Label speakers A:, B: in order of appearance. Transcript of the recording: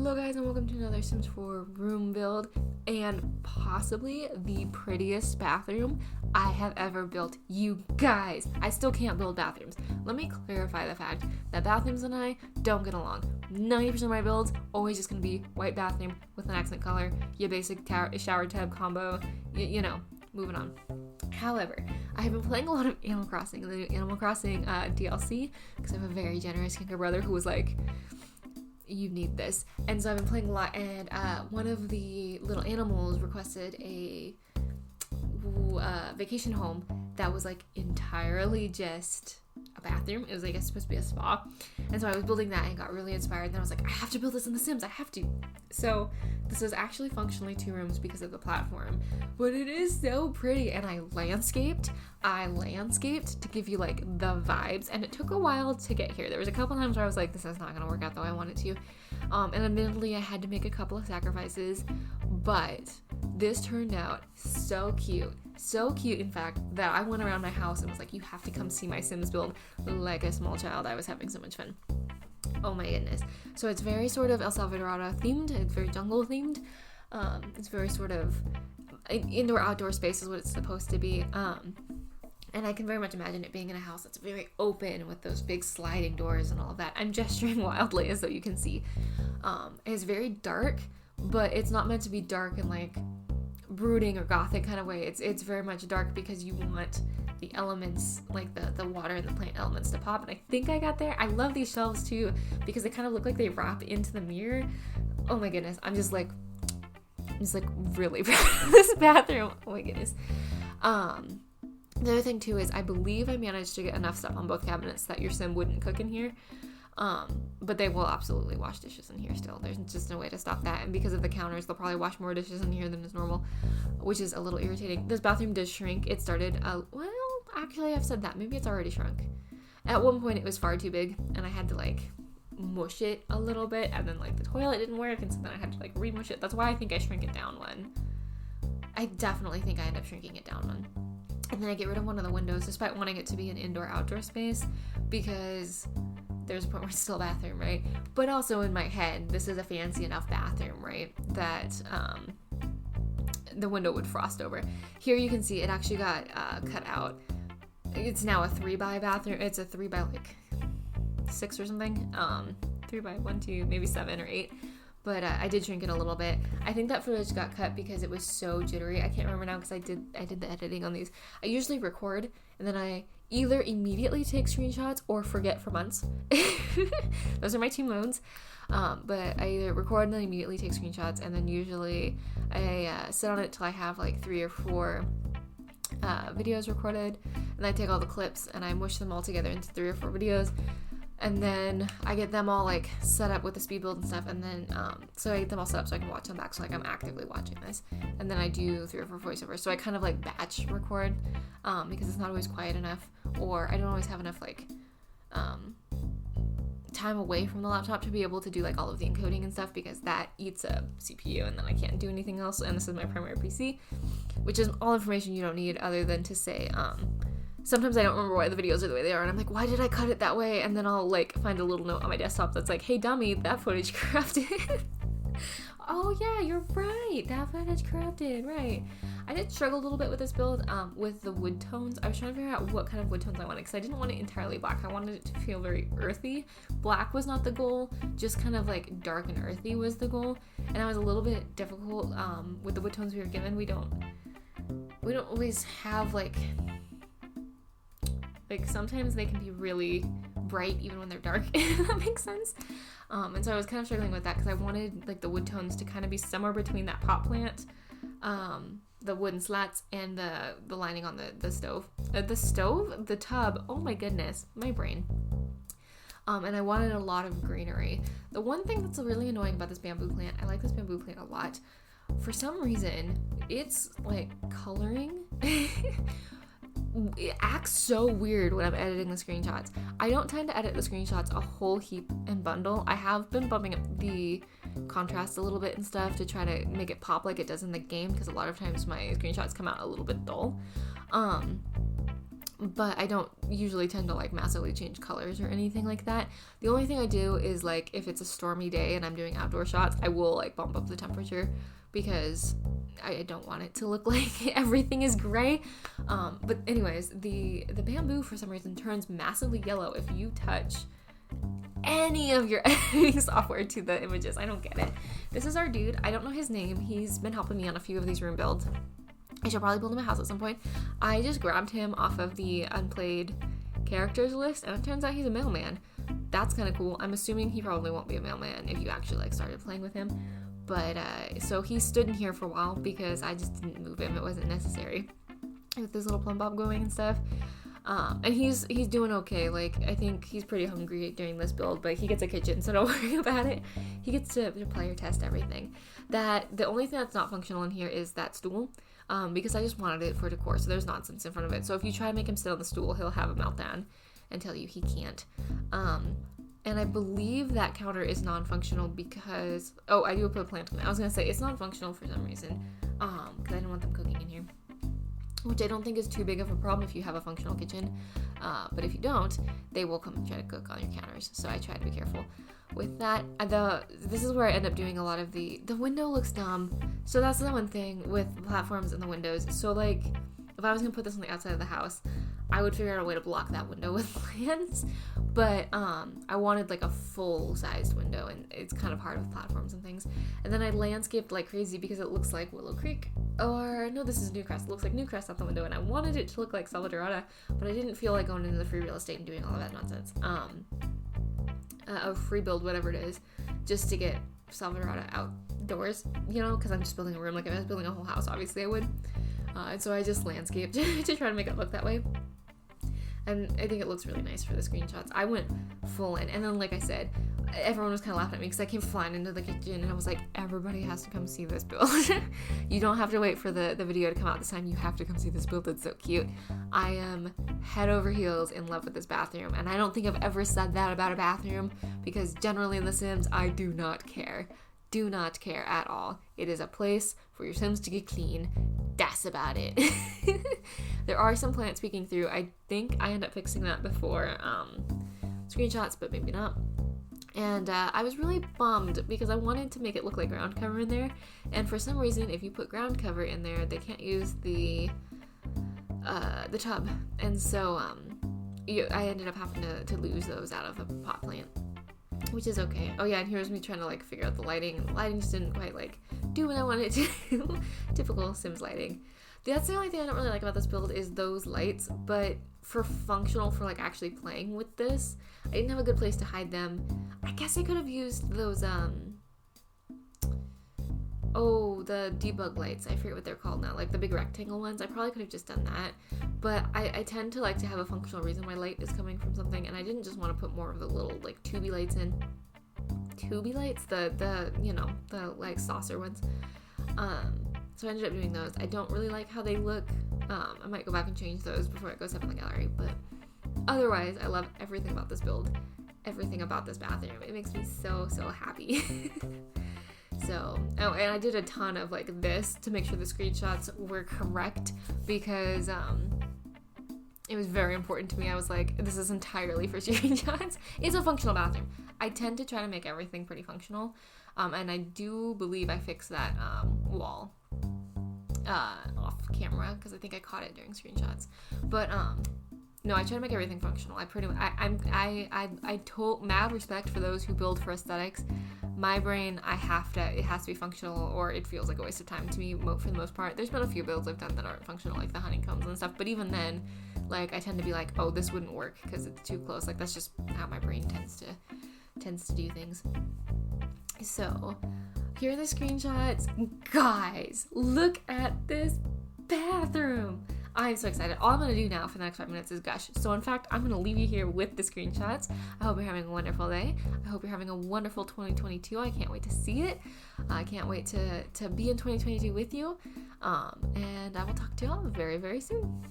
A: Hello guys, and welcome to another Sims 4 room build, and possibly the prettiest bathroom I have ever built. You guys, I still can't build bathrooms. Let me clarify the fact that bathrooms and I don't get along. 90% of my builds always just gonna be white bathroom with an accent color, your basic shower tub combo, you know, moving on. However, I have been playing a lot of Animal Crossing, the new Animal Crossing DLC, because I have a very generous younger brother who was like, you need this. And so I've been playing a lot, and one of the little animals requested a vacation home that was like entirely just a bathroom. It was like supposed to be a spa, and so I was building that and got really inspired. And then I was like, I have to build this in The Sims. I have to. So this is actually functionally 2 rooms because of the platform, but it is so pretty. And I landscaped to give you like the vibes, and it took a while to get here. There was a couple times where I was like, this is not gonna work out the way I want it to, and admittedly I had to make a couple of sacrifices, but this turned out so cute, in fact, that I went around my house and was like, you have to come see my Sims build like a small child. I was having so much fun. Oh my goodness. So it's very sort of El Salvador themed, it's very jungle themed, it's very sort of indoor outdoor space is what it's supposed to be, and I can very much imagine it being in a house that's very open with those big sliding doors and all of that. I'm gesturing wildly as though you can see. It's very dark, but it's not meant to be dark in like brooding or gothic kind of way. It's very much dark because you want the elements, like the water and the plant elements, to pop, and I think I got there. I love these shelves too because they kind of look like they wrap into the mirror. Oh my goodness, I'm just like really proud of this bathroom. Oh my goodness. The other thing too is I believe I managed to get enough stuff on both cabinets that your Sim wouldn't cook in here. But they will absolutely wash dishes in here still. There's just no way to stop that. And because of the counters, they'll probably wash more dishes in here than is normal, which is a little irritating. This bathroom does shrink. It started, well, actually I've said that. Maybe it's already shrunk. At one point it was far too big and I had to like mush it a little bit, and then like the toilet didn't work, and so then I had to like remush it. That's why I think I shrink it down one. I definitely think I end up shrinking it down one. And then I get rid of one of the windows despite wanting it to be an indoor-outdoor space because there's a point where it's still a bathroom, right? But also in my head, this is a fancy enough bathroom, right, that the window would frost over. Here you can see it actually got cut out. It's now a 3x bathroom. It's a 3x like 6 or something. 3x 1, 2, maybe 7 or 8. But I did shrink it a little bit. I think that footage got cut because it was so jittery. I can't remember now because I did the editing on these. I usually record and then I either immediately take screenshots or forget for months. Those are my 2 modes. But I either record and then immediately take screenshots, and then usually I sit on it till I have like 3 or 4 videos recorded, and I take all the clips and I mush them all together into 3 or 4 videos. And then I get them all like set up with the speed build and stuff, and then so I get them all set up so I can watch them back, so like I'm actively watching this, and then I do 3 or 4 voiceovers. So I kind of like batch record because it's not always quiet enough, or I don't always have enough like time away from the laptop to be able to do like all of the encoding and stuff, because that eats a CPU and then I can't do anything else. And this is my primary PC, which is all information you don't need other than to say sometimes I don't remember why the videos are the way they are, and I'm like, why did I cut it that way? And then I'll like find a little note on my desktop that's like, hey dummy, that footage corrupted. Oh yeah, you're right, that footage corrupted, right. I did struggle a little bit with this build with the wood tones. I was trying to figure out what kind of wood tones I wanted, because I didn't want it entirely black. I wanted it to feel very earthy. Black was not the goal, just kind of like dark and earthy was the goal, and that was a little bit difficult with the wood tones we were given. We don't always have like sometimes they can be really bright even when they're dark, if that makes sense. And so I was kind of struggling with that because I wanted like the wood tones to kind of be somewhere between that pot plant, the wooden slats, and the lining on the stove. The tub, oh my goodness, my brain. And I wanted a lot of greenery. The one thing that's really annoying about this bamboo plant, I like this bamboo plant a lot. For some reason, it's like coloring. It acts so weird when I'm editing the screenshots. I don't tend to edit the screenshots a whole heap and bundle. I have been bumping up the contrast a little bit and stuff to try to make it pop like it does in the game, because a lot of times my screenshots come out a little bit dull. but I don't usually tend to like massively change colors or anything like that. The only thing I do is like if it's a stormy day and I'm doing outdoor shots, I will like bump up the temperature because I don't want it to look like everything is gray. But anyways, the bamboo for some reason turns massively yellow if you touch any of your editing software to the images. I don't get it. This is our dude. I don't know his name. He's been helping me on a few of these room builds. I should probably build him a house at some point. I just grabbed him off of the unplayed characters list, and it turns out he's a mailman. That's kind of cool. I'm assuming he probably won't be a mailman if you actually like started playing with him. But so he stood in here for a while because I just didn't move him. It wasn't necessary with this little plumb bob going and stuff. And he's doing okay. Like, I think he's pretty hungry during this build, but he gets a kitchen, so don't worry about it. He gets to player test everything. The only thing that's not functional in here is that stool, because I just wanted it for decor, so there's nonsense in front of it. So if you try to make him sit on the stool, he'll have a meltdown and tell you he can't. And I believe that counter is non-functional because, I do put a plant on it. I was gonna say it's non-functional for some reason, because I didn't want them cooking in here, which I don't think is too big of a problem if you have a functional kitchen. But if you don't, they will come and try to cook on your counters. So I try to be careful with that. This is where I end up doing a lot of the window looks dumb. So that's the one thing with platforms and the windows. So like, if I was gonna put this on the outside of the house, I would figure out a way to block that window with plants. But I wanted like a full-sized window, and it's kind of hard with platforms and things. And then I landscaped like crazy because it looks like Willow Creek. Or, no, this is Newcrest. It looks like Newcrest out the window, and I wanted it to look like Salvadorada, but I didn't feel like going into the free real estate and doing all of that nonsense. A free build, whatever it is, just to get Salvadorada outdoors, you know, because I'm just building a room. Like, if I was building a whole house, obviously I would. And so I just landscaped to try to make it look that way. And I think it looks really nice for the screenshots. I went full in. And then, like I said, everyone was kind of laughing at me because I came flying into the kitchen and I was like, everybody has to come see this build. You don't have to wait for the video to come out this time. You have to come see this build. It's so cute. I am head over heels in love with this bathroom. And I don't think I've ever said that about a bathroom because generally in The Sims, I do not care. Do not care at all. It is a place for your Sims to get clean. That's about it. There are some plants peeking through. I think I end up fixing that before screenshots, but maybe not. And I was really bummed because I wanted to make it look like ground cover in there. And for some reason, if you put ground cover in there, they can't use the tub. And so I ended up having to lose those out of the pot plant, which is okay. Oh yeah, and here's me trying to like figure out the lighting, and the lighting just didn't quite like do what I wanted it to. Typical Sims lighting. That's the only thing I don't really like about this build is those lights, but for functional, for like actually playing with this, I didn't have a good place to hide them. I guess I could have used those the debug lights. I forget what they're called now, like the big rectangle ones. I probably could have just done that, but I tend to like to have a functional reason why light is coming from something, and I didn't just want to put more of the little like tubey lights in. Tubey lights, the you know, the like saucer ones. So I ended up doing those. I don't really like how they look. I might go back and change those before it goes up in the gallery, but otherwise I love everything about this build, everything about this bathroom. It makes me so happy. So, and I did a ton of like this to make sure the screenshots were correct because it was very important to me. I was like, this is entirely for screenshots. It's a functional bathroom. I tend to try to make everything pretty functional, and I do believe I fixed that wall off camera because I think I caught it during screenshots. But no, I try to make everything functional. I told mad respect for those who build for aesthetics. My brain, it has to be functional or it feels like a waste of time to me for the most part. There's been a few builds I've done that aren't functional, like the honeycombs and stuff, but even then, like, I tend to be like, oh, this wouldn't work because it's too close. Like, that's just how my brain tends to do things. So, here are the screenshots. Guys, look at this bathroom. I'm so excited. All I'm going to do now for the next 5 minutes is gush. So in fact, I'm going to leave you here with the screenshots. I hope you're having a wonderful day. I hope you're having a wonderful 2022. I can't wait to see it. I can't wait to be in 2022 with you. And I will talk to y'all very, very soon.